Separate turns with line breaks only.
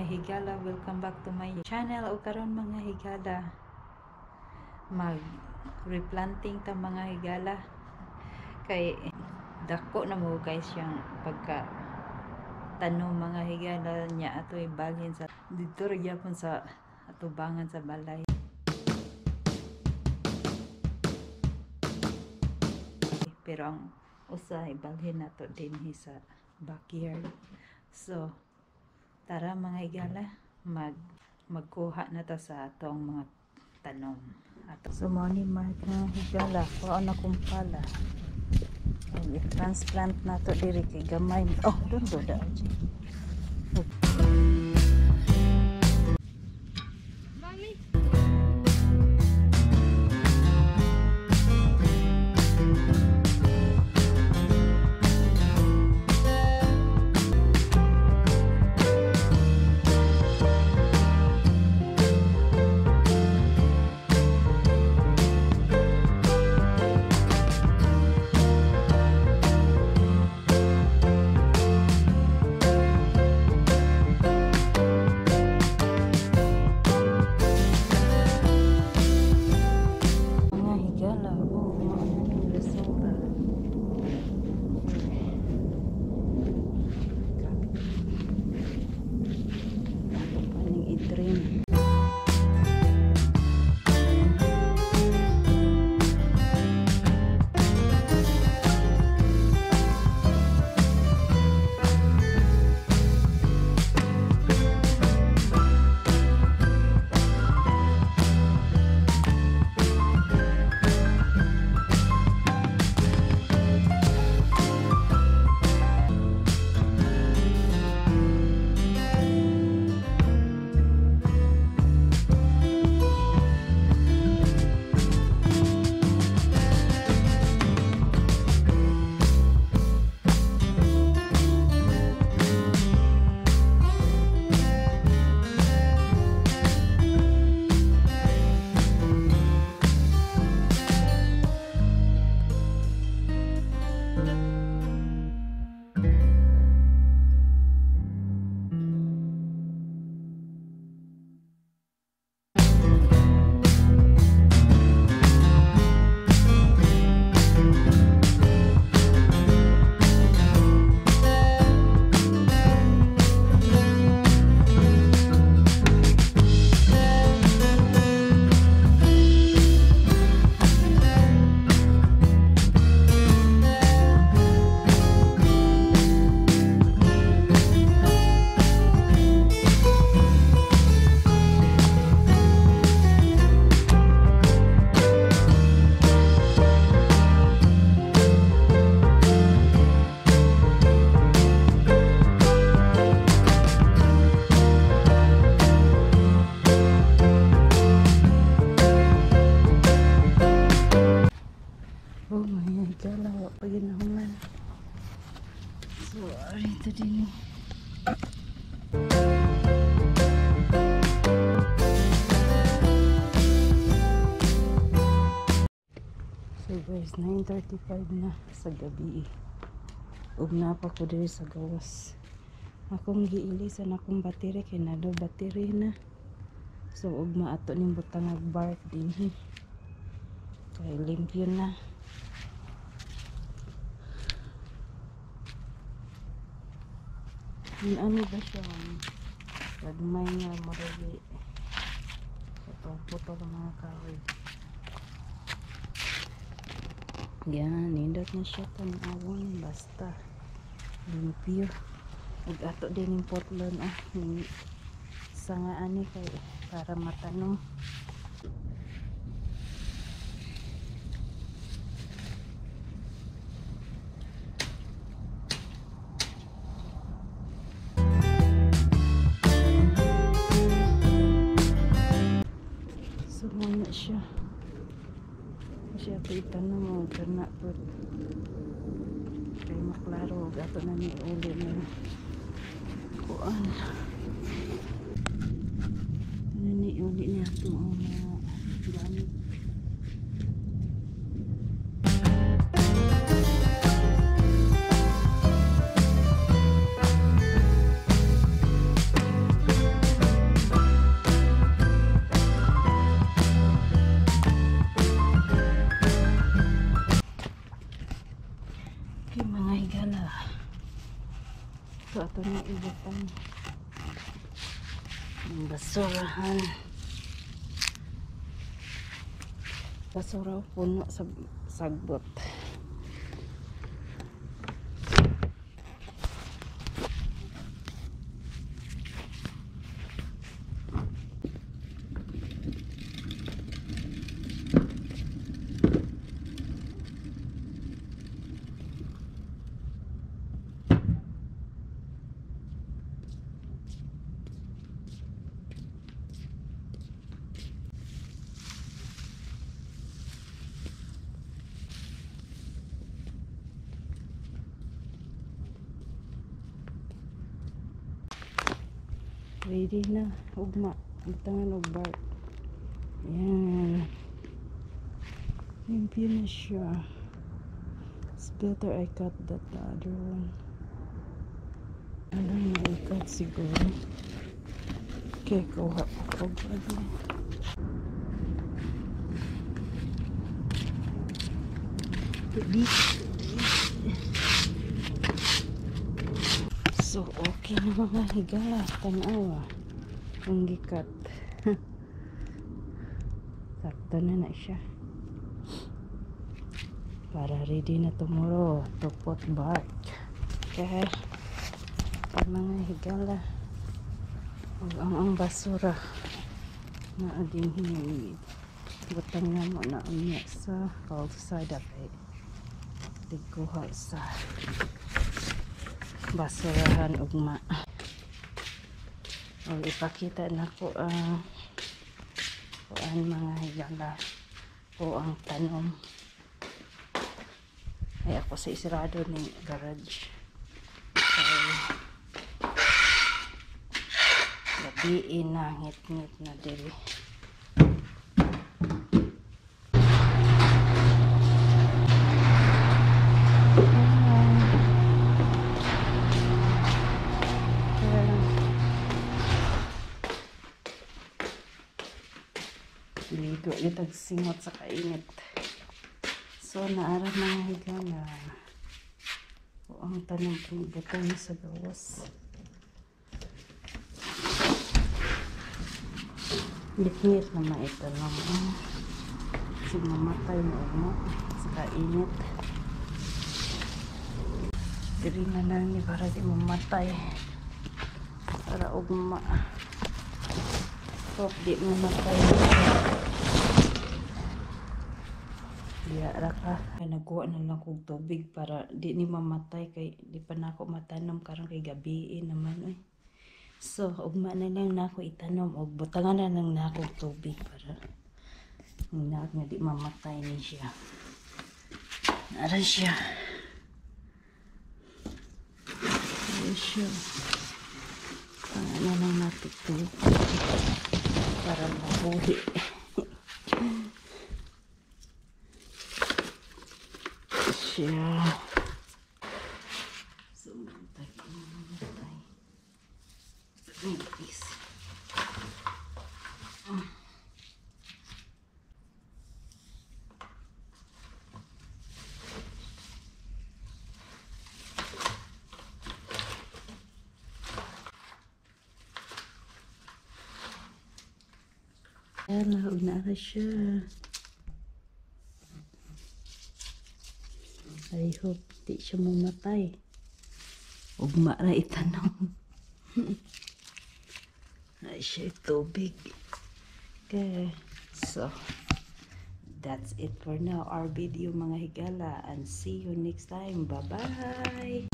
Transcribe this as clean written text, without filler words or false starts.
higala, welcome back to my channel. O karon mga higala, mag replanting ta mga higala, kay dako na mo guys yung pagka tanom mga higala niya ato ibalhin sa dito ra gyapon sa atubangan sa balay. Pero ang usa ibalhin nato dinhi sa backyard. So tara mga higala, magkuha na ta sa atong mga tanom. So mo ni mga higala, kuha na kong pala. I-transplant na to diri kay gamay. Oh, doon da. Ito din. So guys, 9:35 na sa gabi. Ugna pa ko diri sa gawas. Akong giilisan akong battery kay nado battery na. So ugma ato ning butang bark dinhi. Kay limpyo na. Ano ba siya? Lagmay nga marami. Puto ng mga kahoy. Yan, nindot na siya tanawon. Basta limpyo. Nag-ato din yung potlon sa nga ani kay para matanong. Sumuna siya. Siya ito itanong mo. Karna po. Kaya maklaro. Gato na ni uli na. Kuan. Ano ni uli niya ito. Mga gamit.
Ang basurahan. Basura puno sa sagbot. Ready na, ugma. Butangan og bark. Yan. Limpyo na siya. It's better I cut that other one. Ano na i-cut siguro. Okay, kuha ako. So, okay na mga higala. Tanawa. Ang gikat. Sakto na siya. Para ready na tomorrow to put bark. Okay. Ang mga higala. Ang basura. Na ading hinimid. Butang nga mo na unya sa kalsada kay tigkuha sa basurahan ugma. O ipakita na ko ang mga higala o ang tanom. Ay ako sa isirado ng garage. So, gabiin na ngit-ngit na diri. Ligo itag singot sa kainit. So naara mga higala o ang tanong kung butang sa gawas. Ngit-ngit na maitanong kasi mamatay na mo sa kainit. Diri na lang ni para di mamatay, para ugma. So di mamatay. Diya ka ay nagkuha na lang kong tubig para di ni mamatay kay di pa na ako matanom karon kay gabi naman oy. So ugma na lang nako itanom o butangan na lang nako tubig para nga di mamatay ni siya. Nara siya. Nara siya. Ano lang natin tubig para mabuhi. Siya. So, matay. Nipis. Ayan, nauna siya. I hope di siya mamatay. Ugma ra itanong. Ay siya tubig. Okay. So, that's it for now. Our video mga higala. And see you next time. Bye-bye.